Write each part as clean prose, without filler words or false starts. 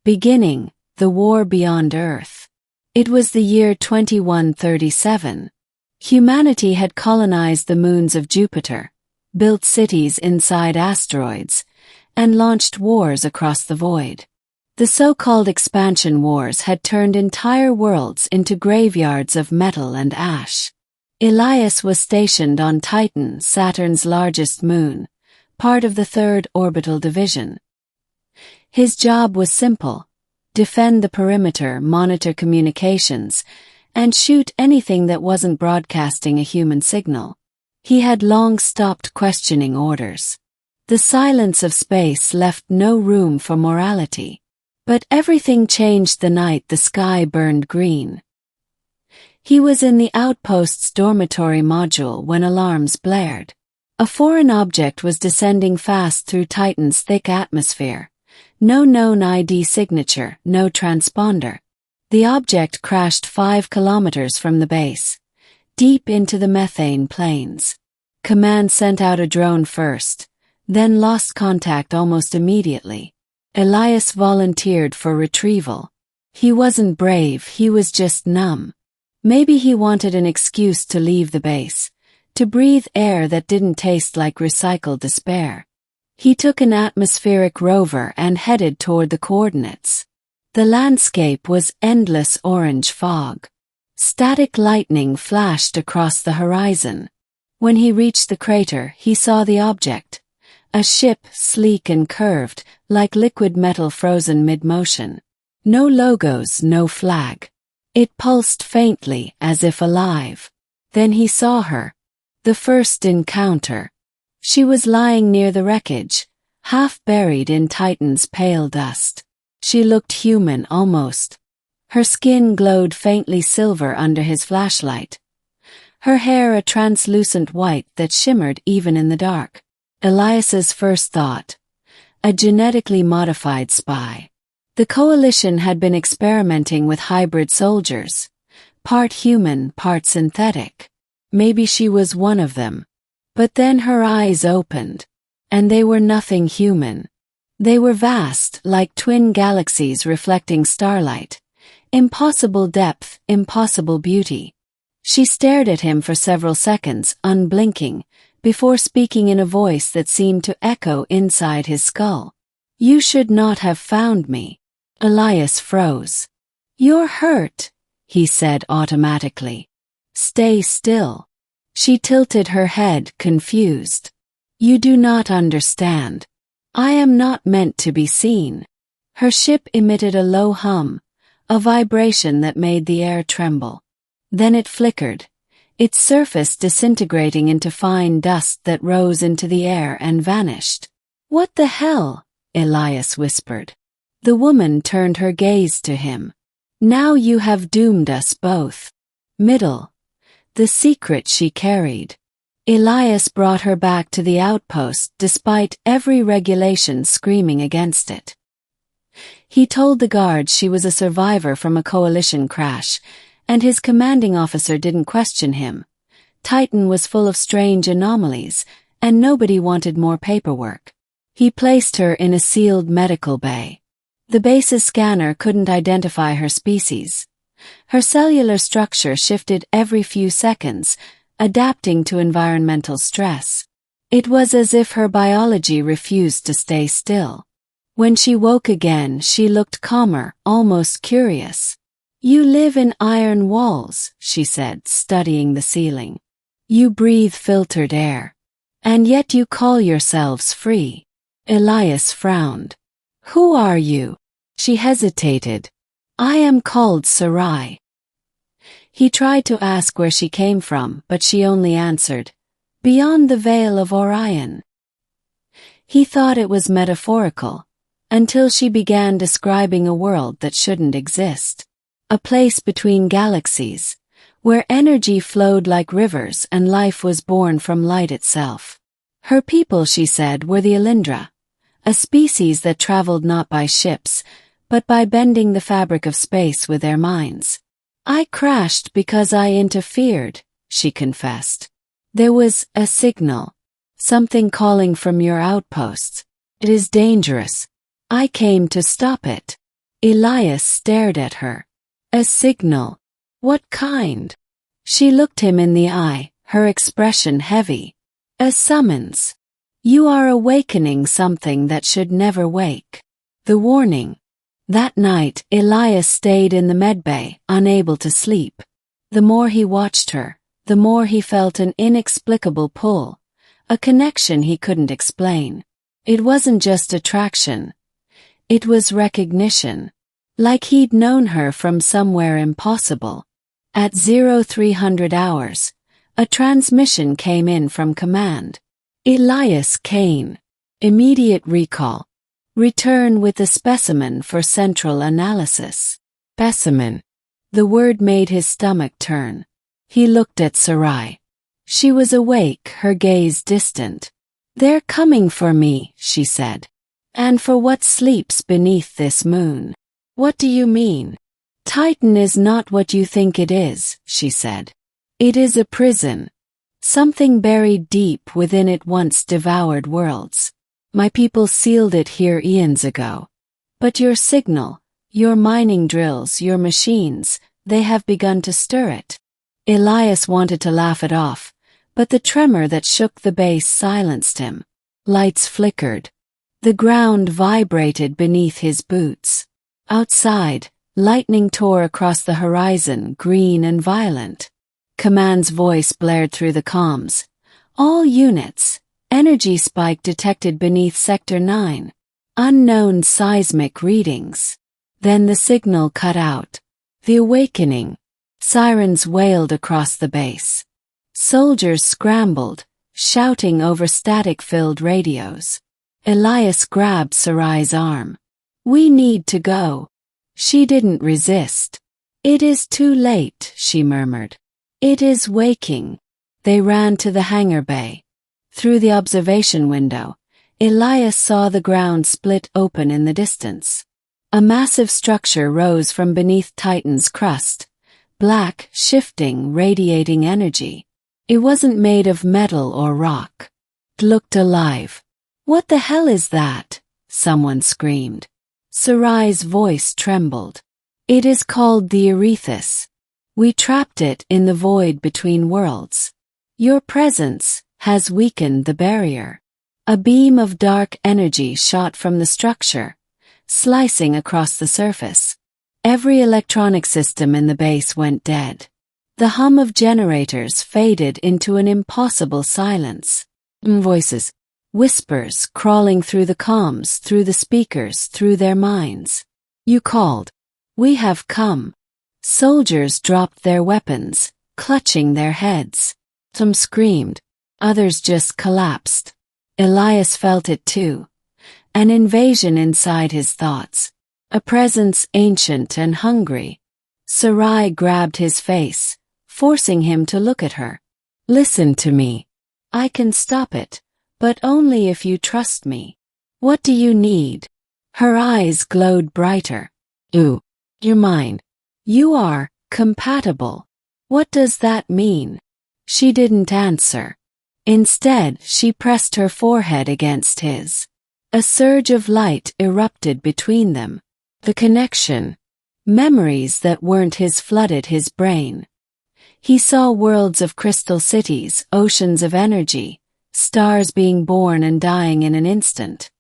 Beginning, the war beyond Earth. It was the year 2137. Humanity had colonized the moons of Jupiter, built cities inside asteroids, and launched wars across the void. The so-called expansion wars had turned entire worlds into graveyards of metal and ash. Elias was stationed on Titan, Saturn's largest moon, part of the third orbital division. His job was simple: defend the perimeter, monitor communications, and shoot anything that wasn't broadcasting a human signal. He had long stopped questioning orders. The silence of space left no room for morality. But everything changed the night the sky burned green. He was in the outpost's dormitory module when alarms blared. A foreign object was descending fast through Titan's thick atmosphere. No known ID signature, no transponder. The object crashed 5 kilometers from the base, deep into the methane plains. Command sent out a drone first, then lost contact almost immediately. Elias volunteered for retrieval. He wasn't brave, he was just numb. Maybe he wanted an excuse to leave the base, to breathe air that didn't taste like recycled despair. He took an atmospheric rover and headed toward the coordinates. The landscape was endless orange fog. Static lightning flashed across the horizon. When he reached the crater, he saw the object. A ship, sleek and curved, like liquid metal frozen mid-motion. No logos, no flag. It pulsed faintly, as if alive. Then he saw her. The first encounter. She was lying near the wreckage, half buried in Titan's pale dust. She looked human, almost. Her skin glowed faintly silver under his flashlight. Her hair a translucent white that shimmered even in the dark. Elias's first thought: a genetically modified spy. The coalition had been experimenting with hybrid soldiers, part human, part synthetic. Maybe she was one of them. But then her eyes opened, and they were nothing human. They were vast, like twin galaxies reflecting starlight. Impossible depth, impossible beauty. She stared at him for several seconds, unblinking, before speaking in a voice that seemed to echo inside his skull. "You should not have found me." Elias froze. "You're hurt," he said automatically. "Stay still." She tilted her head, confused. "You do not understand. I am not meant to be seen." Her ship emitted a low hum, a vibration that made the air tremble. Then it flickered, its surface disintegrating into fine dust that rose into the air and vanished. "What the hell?" Elias whispered. The woman turned her gaze to him. "Now you have doomed us both." Middle. The secret she carried. Elias brought her back to the outpost despite every regulation screaming against it. He told the guards she was a survivor from a coalition crash, and his commanding officer didn't question him. Titan was full of strange anomalies, and nobody wanted more paperwork. He placed her in a sealed medical bay. The base's scanner couldn't identify her species. Her cellular structure shifted every few seconds, adapting to environmental stress. It was as if her biology refused to stay still. When she woke again, she looked calmer, almost curious. "You live in iron walls," she said, studying the ceiling. "You breathe filtered air. And yet you call yourselves free." Elias frowned. "Who are you?" She hesitated. "I am called Serai." He tried to ask where she came from, but she only answered, "Beyond the veil of Orion." He thought it was metaphorical, until she began describing a world that shouldn't exist. A place between galaxies, where energy flowed like rivers and life was born from light itself. Her people, she said, were the Alindra, a species that traveled not by ships, but by bending the fabric of space with their minds. "I crashed because I interfered," she confessed. "There was a signal, something calling from your outposts. It is dangerous. I came to stop it." Elias stared at her. A signal. What kind? She looked him in the eye, her expression heavy. A summons. You are awakening something that should never wake. The warning. That night, Elias stayed in the medbay, unable to sleep. The more he watched her, the more he felt an inexplicable pull, a connection he couldn't explain. It wasn't just attraction. It was recognition. Like he'd known her from somewhere impossible. At 0300 hours, a transmission came in from command. Elias Kane. Immediate recall. Return with a specimen for central analysis. Specimen. The word made his stomach turn. He looked at Serai. She was awake, her gaze distant. They're coming for me, she said. And for what sleeps beneath this moon. What do you mean? Titan is not what you think it is, she said. It is a prison. Something buried deep within it once devoured worlds. My people sealed it here eons ago. But your signal, your mining drills, your machines, they have begun to stir it. Elias wanted to laugh it off, but the tremor that shook the base silenced him. Lights flickered. The ground vibrated beneath his boots. Outside, lightning tore across the horizon, green and violent. Command's voice blared through the comms. All units. Energy spike detected beneath Sector 9. Unknown seismic readings. Then the signal cut out. The awakening. Sirens wailed across the base. Soldiers scrambled, shouting over static-filled radios. Elias grabbed Serai's arm. We need to go. She didn't resist. It is too late, she murmured. It is waking. They ran to the hangar bay. Through the observation window, Elias saw the ground split open in the distance. A massive structure rose from beneath Titan's crust, black, shifting, radiating energy. It wasn't made of metal or rock. It looked alive. What the hell is that? Someone screamed. Serai's voice trembled. It is called the Aerethus. We trapped it in the void between worlds. Your presence has weakened the barrier. A beam of dark energy shot from the structure, slicing across the surface. Every electronic system in the base went dead. The hum of generators faded into an impossible silence. Voices, whispers crawling through the comms, through the speakers, through their minds. You called. We have come. Soldiers dropped their weapons, clutching their heads. Some screamed. Others just collapsed. Elias felt it too. An invasion inside his thoughts. A presence ancient and hungry. Serai grabbed his face, forcing him to look at her. Listen to me. I can stop it, but only if you trust me. What do you need? Her eyes glowed brighter. Ooh, you're mine. You are compatible. What does that mean? She didn't answer. Instead, she pressed her forehead against his. A surge of light erupted between them. The connection. Memories that weren't his flooded his brain. He saw worlds of crystal cities, oceans of energy, stars being born and dying in an instant.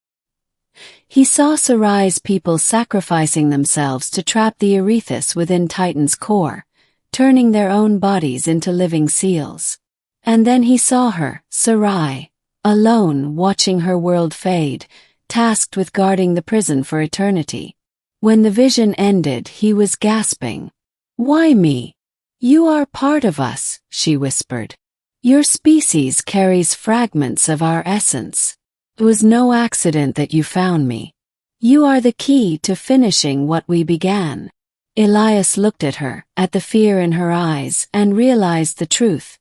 He saw Serai's people sacrificing themselves to trap the Aerethus within Titan's core, turning their own bodies into living seals. And then he saw her, Serai, alone watching her world fade, tasked with guarding the prison for eternity. When the vision ended, he was gasping. Why me? You are part of us, she whispered. Your species carries fragments of our essence. It was no accident that you found me. You are the key to finishing what we began. Elias looked at her, at the fear in her eyes, and realized the truth.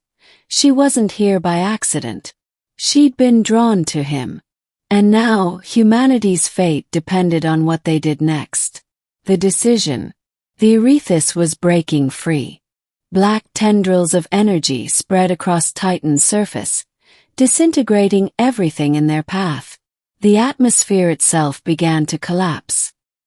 She wasn't here by accident. She'd been drawn to him. And now, humanity's fate depended on what they did next. The decision. The Aerethus was breaking free. Black tendrils of energy spread across Titan's surface, disintegrating everything in their path. The atmosphere itself began to collapse.